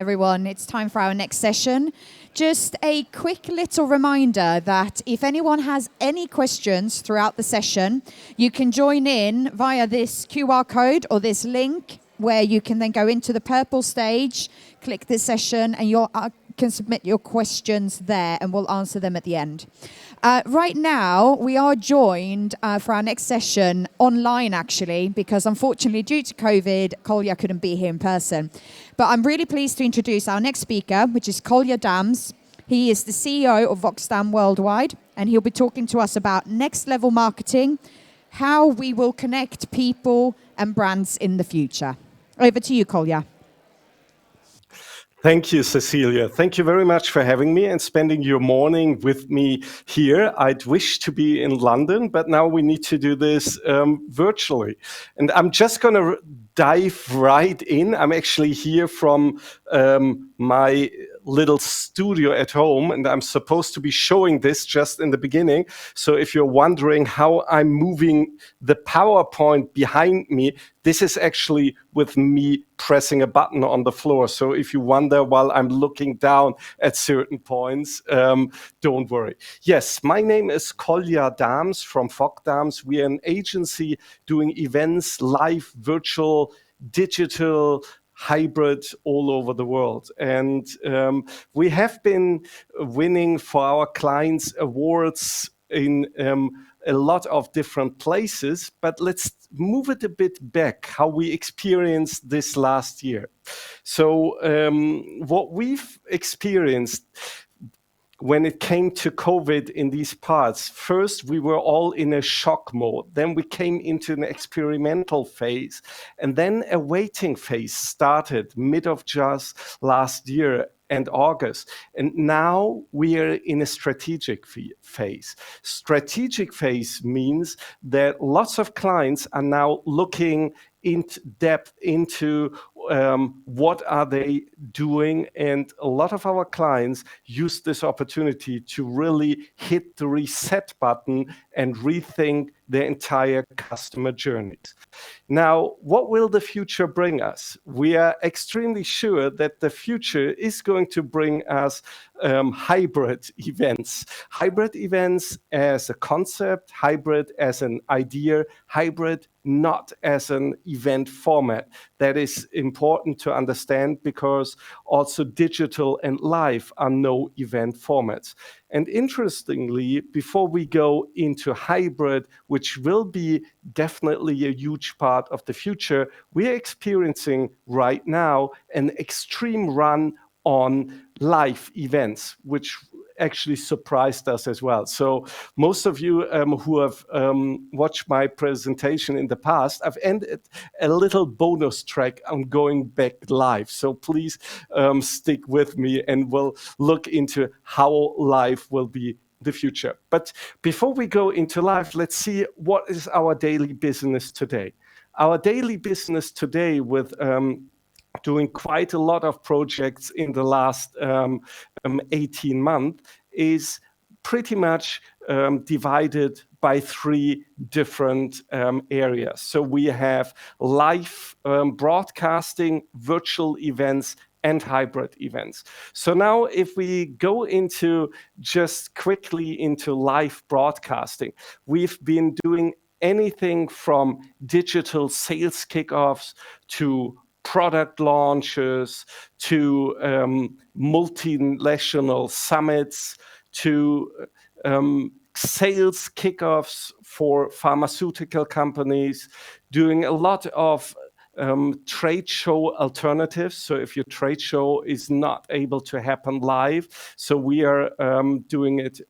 Everyone, it's time for our next session. Just a quick little reminder that if anyone has any questions throughout the session, you can join in via this QR code or this link where you can then go into the purple stage, click this session, and you can submit your questions there and we'll answer them at the end. Right now, we are joined for our next session online, actually, because unfortunately, due to COVID, Colja couldn't be here in person. But I'm really pleased to introduce our next speaker, which is Colja Dams. He is the CEO of Voxdam Worldwide, and he'll be talking to us about next level marketing, how we will connect people and brands in the future. Over to you, Colja. Thank you, Cecilia. Thank you very much for having me and spending your morning with me here. I'd wish to be in London, but now we need to do this virtually. And I'm just going to dive right in. I'm actually here from my little studio at home, and I'm supposed to be showing this just in the beginning. So if you're wondering how I'm moving the PowerPoint behind me, this is actually with me pressing a button on the floor. So if you wonder while I'm looking down at certain points, don't worry. Yes, my name is Colja Dams from Voxdam. We are an agency doing events, live, virtual, digital, hybrid all over the world. And we have been winning for our clients awards in a lot of different places, but let's move it a bit back, how we experienced this last year. So what we've experienced when it came to COVID in these parts, first we were all in a shock mode. Then we came into an experimental phase. And then a waiting phase started mid of just last year and August. And now we are in a strategic phase. Strategic phase means that lots of clients are now looking in depth into what are they doing, and a lot of our clients use this opportunity to really hit the reset button and rethink their entire customer journeys. Now, what will the future bring us? We are extremely sure that the future is going to bring us hybrid events. Hybrid events as a concept, hybrid as an idea, hybrid not as an event format. That is important to understand because also digital and live are no event formats. And interestingly, before we go into hybrid, which will be definitely a huge part of the future, we are experiencing right now an extreme run on live events, which actually surprised us as well. So most of you who have watched my presentation in the past, I've ended a little bonus track on going back live. So please stick with me and we'll look into how live will be the future. But before we go into live, let's see what is our daily business today. Our daily business today with doing quite a lot of projects in the last 18 months is pretty much divided by three different areas. So we have live broadcasting, virtual events, and hybrid events. So now if we go into just quickly into live broadcasting, we've been doing anything from digital sales kickoffs to product launches, to multinational summits, to sales kickoffs for pharmaceutical companies, doing a lot of trade show alternatives. So if your trade show is not able to happen live, so we are doing it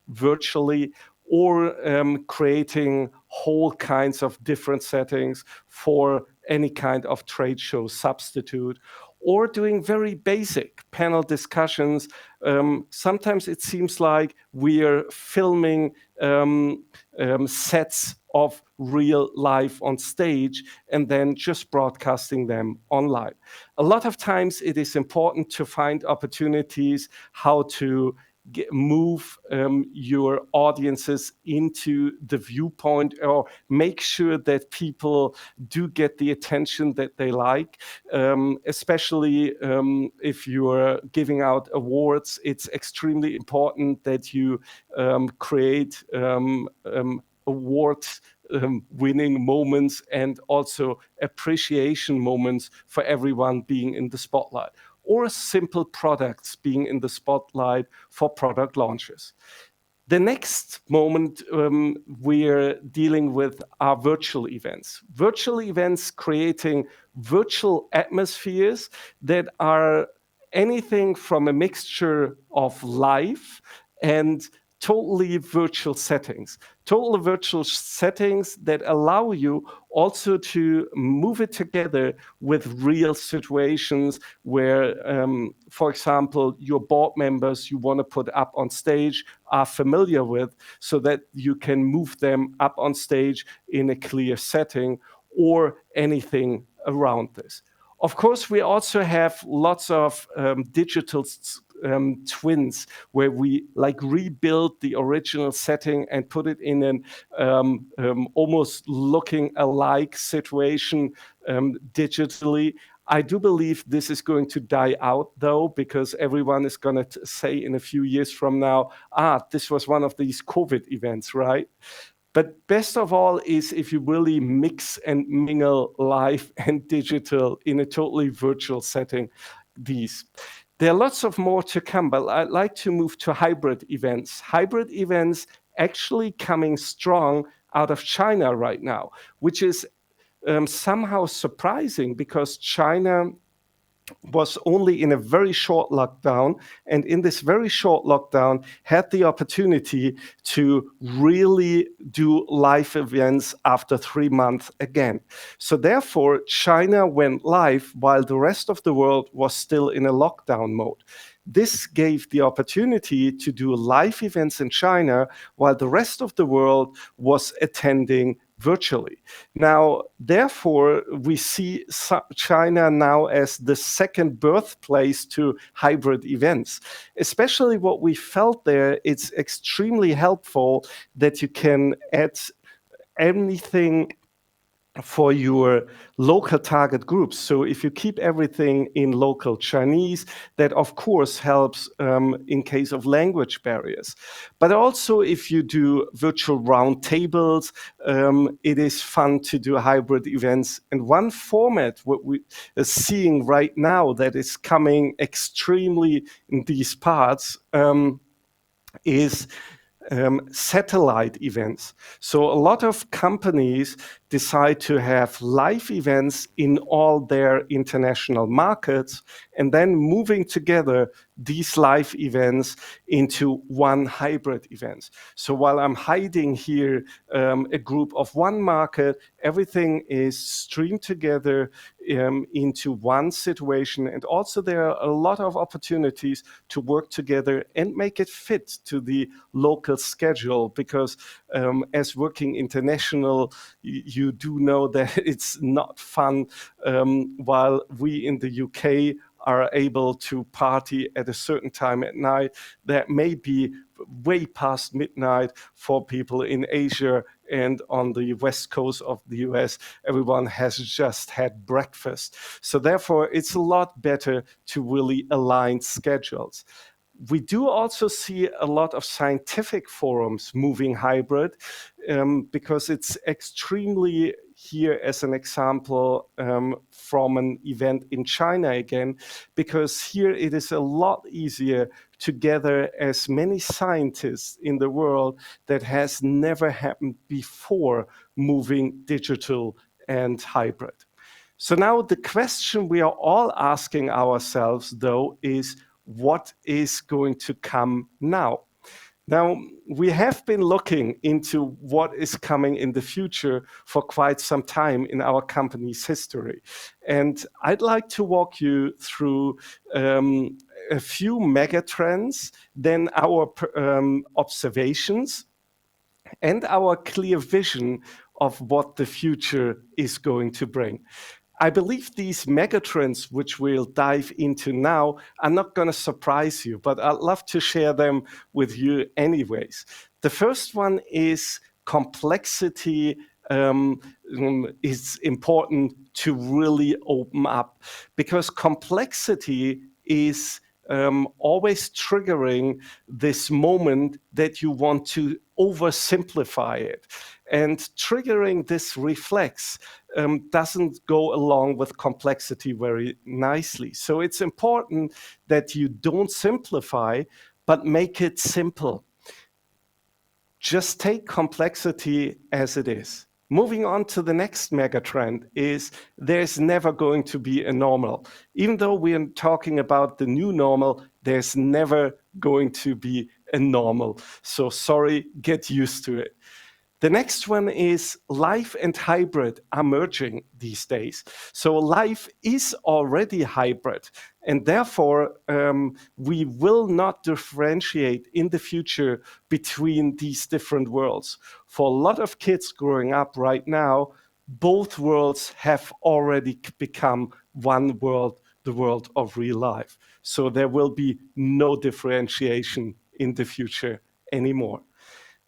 virtually, or creating whole kinds of different settings for any kind of trade show substitute, or doing very basic panel discussions. Sometimes it seems like we are filming sets of real life on stage and then just broadcasting them online. A lot of times it is important to find opportunities how to move your audiences into the viewpoint, or make sure that people do get the attention that they like. Especially if you're giving out awards, it's extremely important that you create award winning moments and also appreciation moments for everyone being in the spotlight, or simple products being in the spotlight for product launches. The next moment we're dealing with are virtual events. Virtual events creating virtual atmospheres that are anything from a mixture of live and totally virtual settings. Totally virtual settings that allow you also to move it together with real situations where, for example, your board members you want to put up on stage are familiar with, so that you can move them up on stage in a clear setting, or anything around this. Of course, we also have lots of digital twins where we like rebuild the original setting and put it in an almost looking alike situation digitally. I do believe this is going to die out, though, because everyone is going to say in a few years from now, this was one of these COVID events, right? But best of all is if you really mix and mingle live and digital in a totally virtual setting, these. There are lots of more to come, but I'd like to move to hybrid events. Hybrid events actually coming strong out of China right now, which is somehow surprising, because China was only in a very short lockdown, and in this very short lockdown had the opportunity to really do live events after 3 months again. So therefore, China went live while the rest of the world was still in a lockdown mode. This gave the opportunity to do live events in China while the rest of the world was attending virtually. Now, therefore, we see China now as the second birthplace to hybrid events. Especially what we felt there, it's extremely helpful that you can add anything for your local target groups. So if you keep everything in local Chinese, that of course helps in case of language barriers. But also if you do virtual roundtables, it is fun to do hybrid events. And one format what we are seeing right now that is coming extremely in these parts is satellite events. So a lot of companies decide to have live events in all their international markets, and then moving together these live events into one hybrid event. So while I'm hiding here a group of one market, everything is streamed together into one situation. And also there are a lot of opportunities to work together and make it fit to the local schedule, because as working international, you do know that it's not fun while we in the UK are able to party at a certain time at night. That may be way past midnight for people in Asia, and on the west coast of the US, everyone has just had breakfast. So therefore, it's a lot better to really align schedules. We do also see a lot of scientific forums moving hybrid because it's extremely, here as an example from an event in China again, because here it is a lot easier to gather as many scientists in the world that has never happened before moving digital and hybrid. So now the question we are all asking ourselves, though, is what is going to come now? Now, we have been looking into what is coming in the future for quite some time in our company's history. And I'd like to walk you through a few megatrends, then our observations, and our clear vision of what the future is going to bring. I believe these megatrends, which we'll dive into now, are not going to surprise you, but I'd love to share them with you anyways. The first one is complexity is important to really open up, because complexity is always triggering this moment that you want to oversimplify it. And triggering this reflex doesn't go along with complexity very nicely. So it's important that you don't simplify, but make it simple. Just take complexity as it is. Moving on to the next megatrend is there's never going to be a normal. Even though we are talking about the new normal, there's never going to be a normal. So sorry, get used to it. The next one is life and hybrid are merging these days. So life is already hybrid, and therefore we will not differentiate in the future between these different worlds. For a lot of kids growing up right now, both worlds have already become one world, the world of real life. So there will be no differentiation in the future anymore.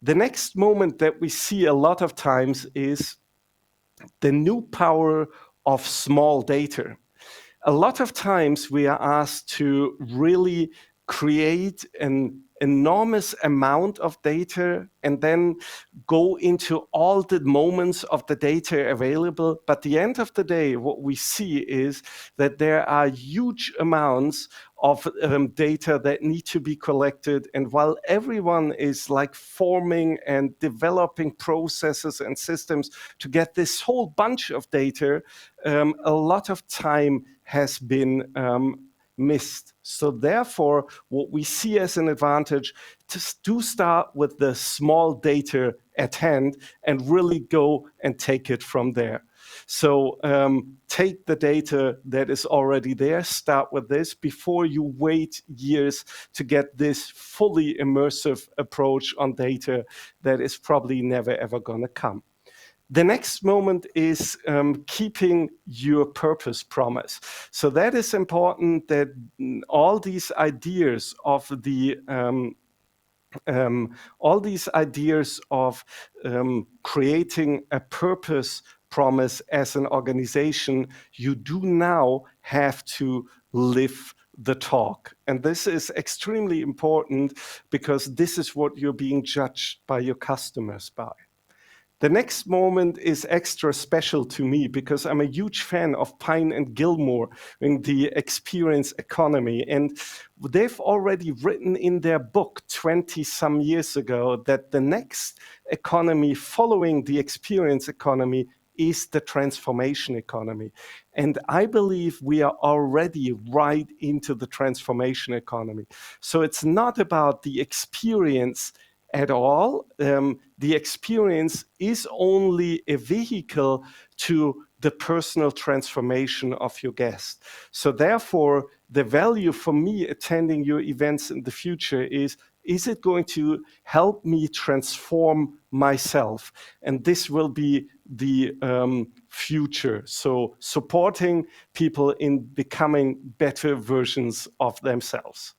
The next moment that we see a lot of times is the new power of small data. A lot of times we are asked to really create an enormous amount of data and then go into all the moments of the data available. But at the end of the day, what we see is that there are huge amounts of data that need to be collected. And while everyone is like forming and developing processes and systems to get this whole bunch of data, a lot of time has been missed. So therefore, what we see as an advantage to start with the small data at hand and really go and take it from there. So take the data that is already there, start with this before you wait years to get this fully immersive approach on data that is probably never ever going to come. The next moment is keeping your purpose promise. So that is important, that all these ideas of creating a purpose promise as an organization, you do now have to live the talk. And this is extremely important because this is what you're being judged by your customers by. The next moment is extra special to me because I'm a huge fan of Pine and Gilmore in the experience economy. And they've already written in their book 20 some years ago that the next economy following the experience economy is the transformation economy. And I believe we are already right into the transformation economy. So it's not about the experience at all. The experience is only a vehicle to the personal transformation of your guest. So therefore, the value for me attending your events in the future is it going to help me transform myself? And this will be the future. So supporting people in becoming better versions of themselves.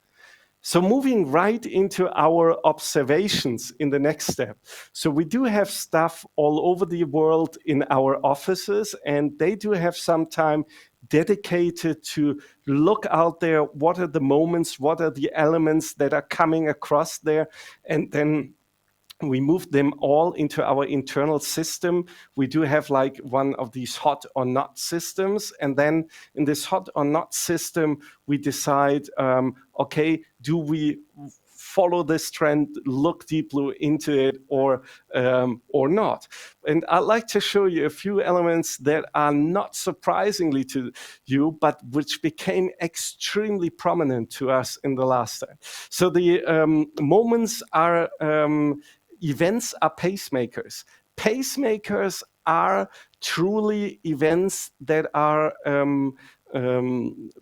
So moving right into our observations in the next step. So we do have staff all over the world in our offices, and they do have some time dedicated to look out there. What are the moments? What are the elements that are coming across there? And then we moved them all into our internal system. We do have like one of these hot or not systems. And then in this hot or not system, we decide, okay, do we follow this trend, look deeply into it, or not? And I'd like to show you a few elements that are not surprisingly to you, but which became extremely prominent to us in the last time. So the moments are events are pacemakers. Pacemakers are truly events that are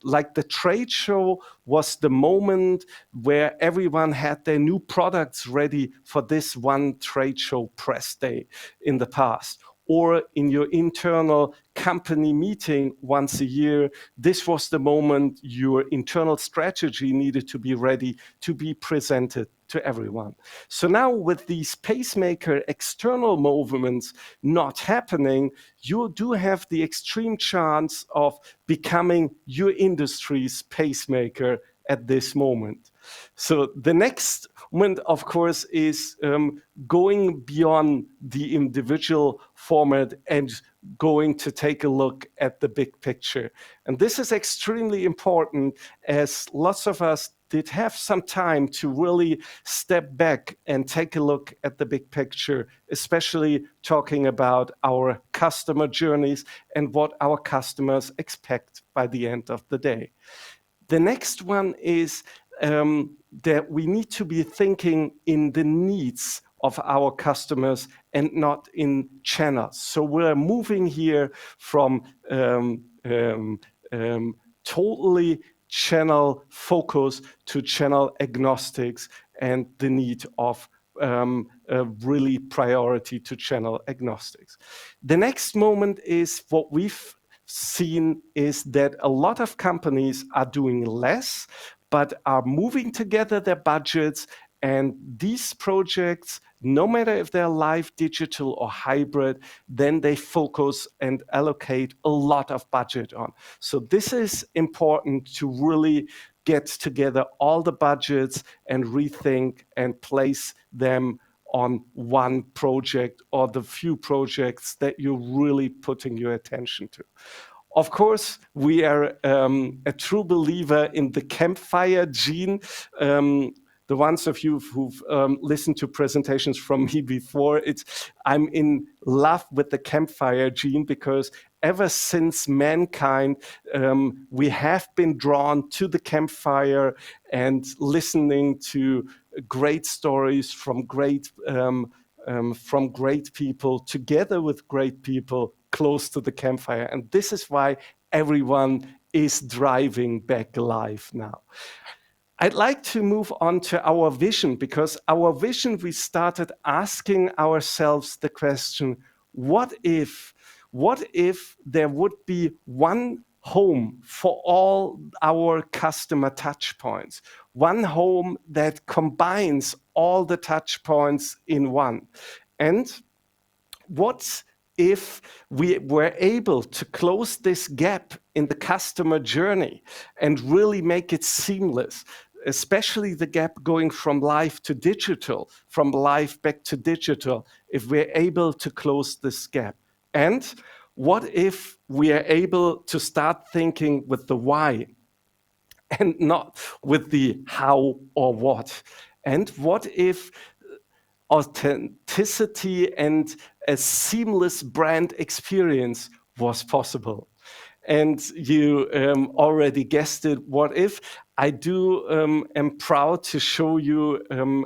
like the trade show was the moment where everyone had their new products ready for this one trade show press day in the past. or in your internal company meeting once a year, this was the moment your internal strategy needed to be ready to be presented to everyone. So now with these pacemaker external movements not happening, you do have the extreme chance of becoming your industry's pacemaker at this moment. So the next moment, of course, is going beyond the individual format and going to take a look at the big picture. And this is extremely important, as lots of us did have some time to really step back and take a look at the big picture, especially talking about our customer journeys and what our customers expect by the end of the day. The next one is that we need to be thinking in the needs of our customers and not in channels. So we're moving here from totally channel focus to channel agnostics and the need of really priority to channel agnostics. The next moment is what we've seen is that a lot of companies are doing less, but are moving together their budgets. And these projects, no matter if they're live, digital, or hybrid, then they focus and allocate a lot of budget on. So this is important to really get together all the budgets and rethink and place them on one project or the few projects that you're really putting your attention to. Of course, we are a true believer in the campfire gene. The ones of you who've listened to presentations from me before, I'm in love with the campfire gene, because ever since mankind, we have been drawn to the campfire and listening to great stories from great people, together with great people close to the campfire. And this is why everyone is driving back alive now. I'd like to move on to our vision, because our vision, we started asking ourselves the question, what if there would be one home for all our customer touch points, one home that combines all the touch points in one? And what if we were able to close this gap in the customer journey and really make it seamless, especially the gap going from live to digital, from live back to digital, if we're able to close this gap? And what if we are able to start thinking with the why and not with the how or what? And what if authenticity and a seamless brand experience was possible? And you already guessed it, what if? I am proud to show you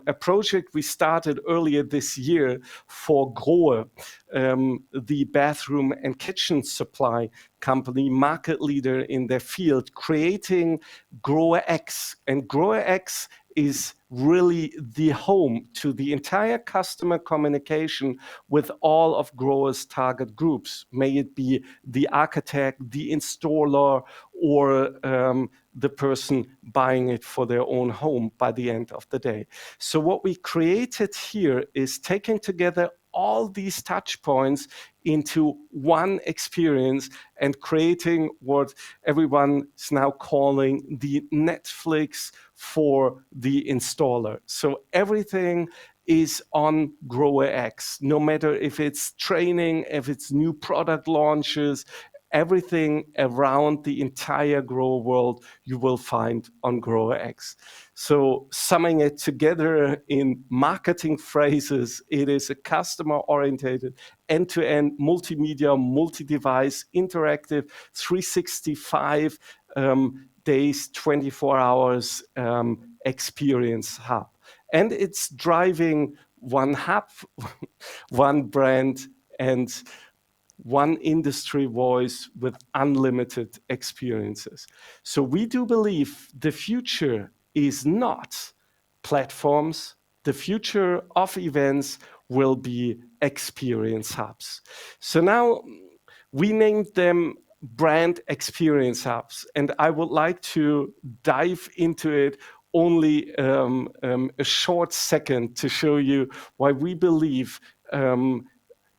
a project we started earlier this year for Grohe, the bathroom and kitchen supply company, market leader in their field, creating Grohe X. And Grohe X is really the home to the entire customer communication with all of Grohe's target groups, may it be the architect, the installer, or the person buying it for their own home by the end of the day. So what we created here is taking together all these touch points into one experience and creating what everyone is now calling the Netflix for the installer. So everything is on Grohe X, no matter if it's training, if it's new product launches, everything around the entire Grohe world you will find on Grohe X. So summing it together in marketing phrases, it is a customer-oriented, end-to-end, multimedia, multi-device, interactive, 365 days, 24 hours experience hub. And it's driving one hub, one brand, and one industry voice with unlimited experiences. So we do believe the future is not platforms. The future of events will be experience hubs. So now we named them brand experience hubs, and I would like to dive into it only a short second to show you why we believe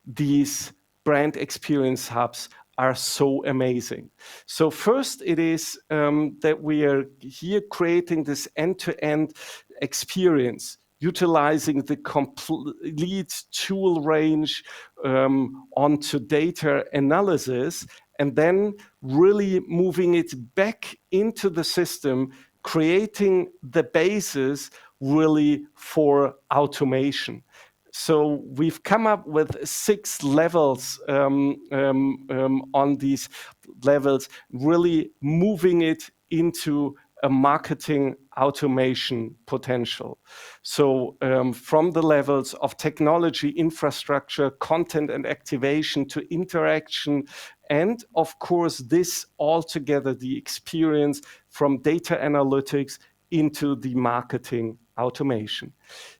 these brand experience hubs are so amazing. So first it is that we are here creating this end-to-end experience, utilizing the complete tool range onto data analysis, and then really moving it back into the system, creating the basis really for automation. So we've come up with 6 levels on these levels, really moving it into a marketing automation potential. So from the levels of technology, infrastructure, content and activation to interaction, and of course this all together, the experience from data analytics into the marketing automation.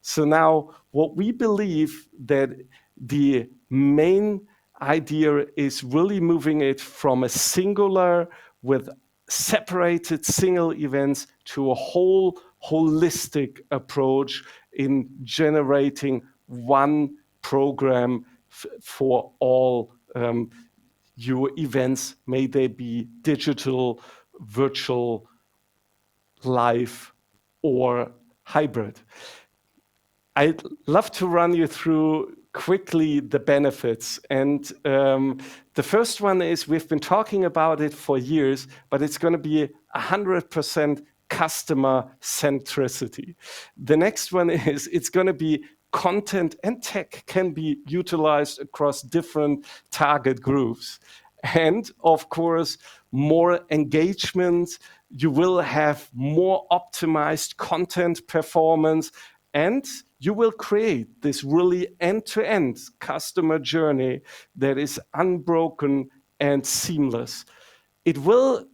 So now what we believe that the main idea is really moving it from a singular with separated single events to a whole holistic approach in generating one program for all your events, may they be digital, virtual, live, or hybrid. I'd love to run you through quickly the benefits. And the first one is we've been talking about it for years, but it's going to be 100% customer centricity. The next one is it's going to be content and tech can be utilized across different target groups. And of course, more engagement. You will have more optimized content performance, and you will create this really end-to-end customer journey that is unbroken and seamless. It will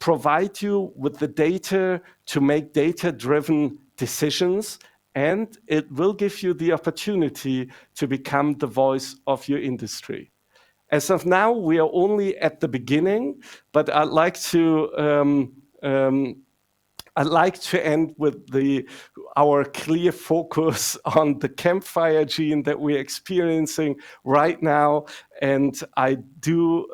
provide you with the data to make data-driven decisions, and it will give you the opportunity to become the voice of your industry. As of now, we are only at the beginning, but I'd like to end with our clear focus on the campfire gene that we're experiencing right now. And I do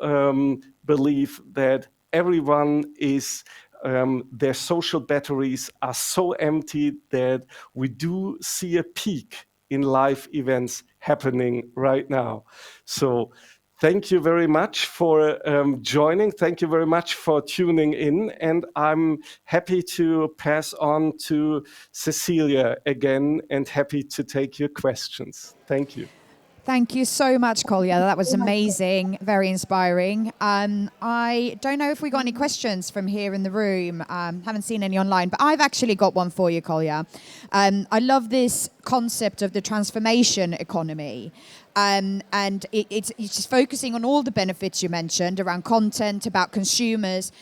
believe that everyone is, their social batteries are so empty that we do see a peak in live events happening right now. So thank you very much for joining. Thank you very much for tuning in. And I'm happy to pass on to Cecilia again and happy to take your questions. Thank you. Thank you so much, Colja. That was amazing, very inspiring. I don't know if we got any questions from here in the room. Haven't seen any online, but I've actually got one for you, Colja. I love this concept of the transformation economy. And it's just focusing on all the benefits you mentioned around content, about consumers.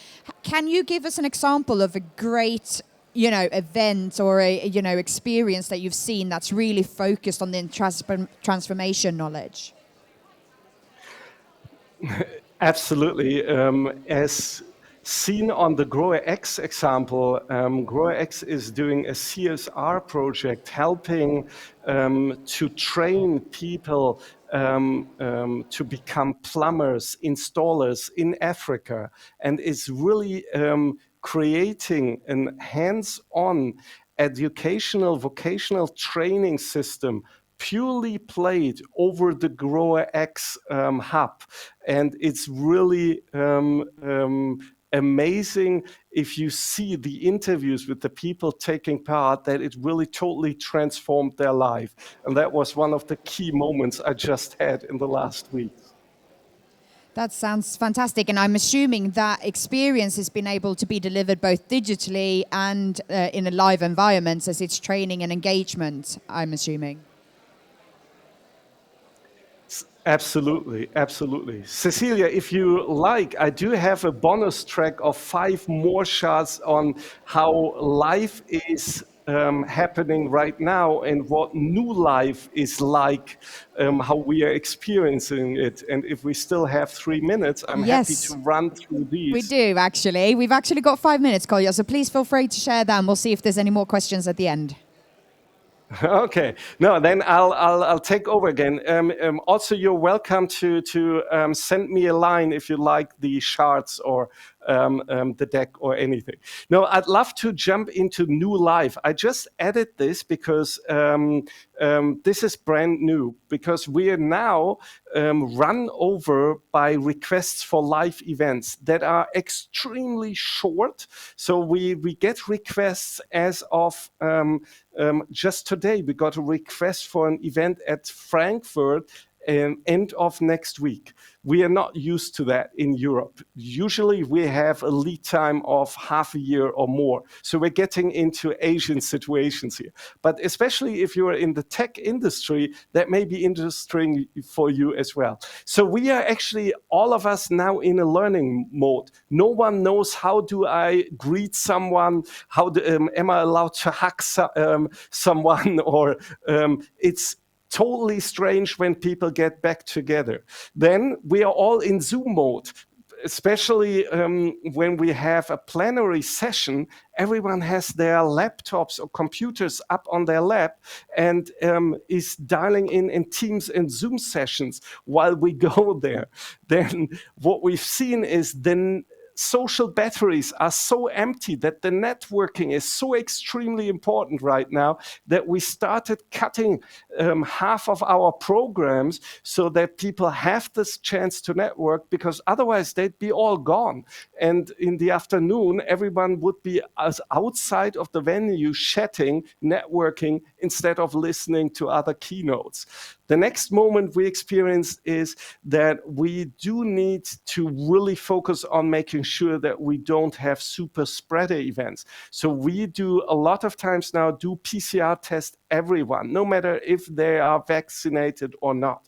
Can you give us an example of a great event or a experience that you've seen that's really focused on the transformation knowledge? Absolutely. As seen on the GrowerX example, GrowerX is doing a CSR project helping to train people to become plumbers, installers in Africa, and is really creating a hands-on educational vocational training system purely played over the GrowerX hub. And it's really amazing if you see the interviews with the people taking part, that it really totally transformed their life. And that was one of the key moments I just had in the last week. That sounds fantastic. And I'm assuming that experience has been able to be delivered both digitally and in a live environment, as it's training and engagement, I'm assuming. Absolutely, absolutely. Cecilia, if you like, I do have a bonus track of 5 more shots on how life is happening right now and what new life is like, how we are experiencing it. And if we still have 3 minutes, I'm happy to Yes, run through we these. do actually. We've actually got 5 minutes, Colja, so please feel free to share them. We'll see if there's any more questions at the end. Okay. No, then I'll take over again. Also, you're welcome to send me a line if you like the charts or the deck or anything. No, I'd love to jump into new life. I just added this because this is brand new, because we are now run over by requests for live events that are extremely short. So we get requests as of just today. We got a request for an event at Frankfurt end of next week. We are not used to that in Europe. Usually we have a lead time of half a year or more. So we're getting into Asian situations here. But especially if you're in the tech industry, that may be interesting for you as well. So we are actually, all of us now in a learning mode. No one knows, how do I greet someone? How am I allowed to hug someone? Or it's totally strange when people get back together. Then we are all in Zoom mode, especially when we have a plenary session. Everyone has their laptops or computers up on their lap and is dialing in Teams and Zoom sessions while we go there. Then what we've seen is then social batteries are so empty, that the networking is so extremely important right now, that we started cutting half of our programs so that people have this chance to network, because otherwise they'd be all gone. And in the afternoon, everyone would be outside of the venue chatting, networking, instead of listening to other keynotes. The next moment we experience is that we do need to really focus on making sure that we don't have super spreader events. So we do a lot of times now do PCR test everyone, no matter if they are vaccinated or not.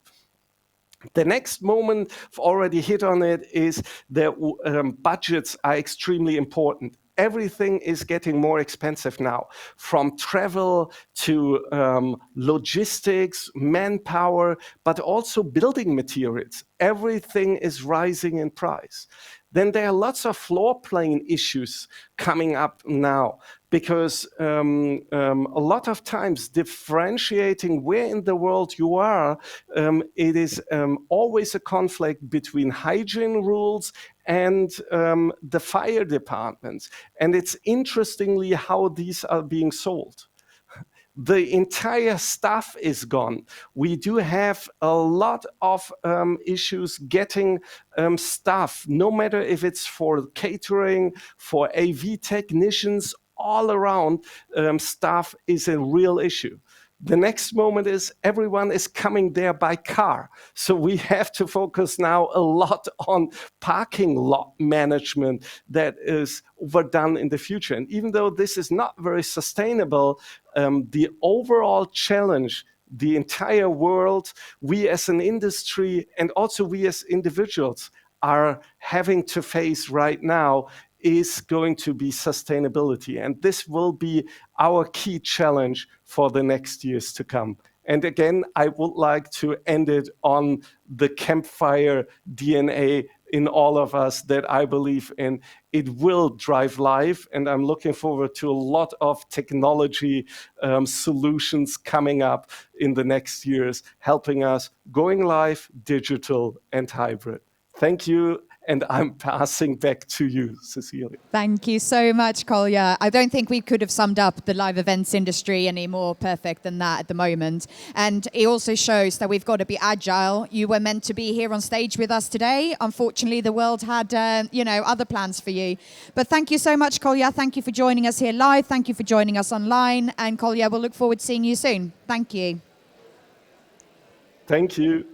The next moment, I've already hit on it, is that budgets are extremely important. Everything is getting more expensive now, from travel to logistics, manpower, but also building materials. Everything is rising in price. Then there are lots of floor plan issues coming up now, because a lot of times differentiating where in the world you are, it is always a conflict between hygiene rules and the fire departments. And it's interestingly how these are being sold. The entire staff is gone. We do have a lot of issues getting staff, no matter if it's for catering, for AV technicians, all around. Staff is a real issue. The next moment is everyone is coming there by car. So we have to focus now a lot on parking lot management that is overdone in the future. And even though this is not very sustainable, the overall challenge, the entire world, we as an industry and also we as individuals are having to face right now, is going to be sustainability. And this will be our key challenge for the next years to come. And again, I would like to end it on the campfire DNA in all of us that I believe in. It will drive life, and I'm looking forward to a lot of technology solutions coming up in the next years, helping us going live, digital, and hybrid. Thank you. And I'm passing back to you, Cecilia. Thank you so much, Colja. I don't think we could have summed up the live events industry any more perfect than that at the moment. And it also shows that we've got to be agile. You were meant to be here on stage with us today. Unfortunately, the world had, other plans for you. But thank you so much, Colja. Thank you for joining us here live. Thank you for joining us online. And Colja, we'll look forward to seeing you soon. Thank you. Thank you.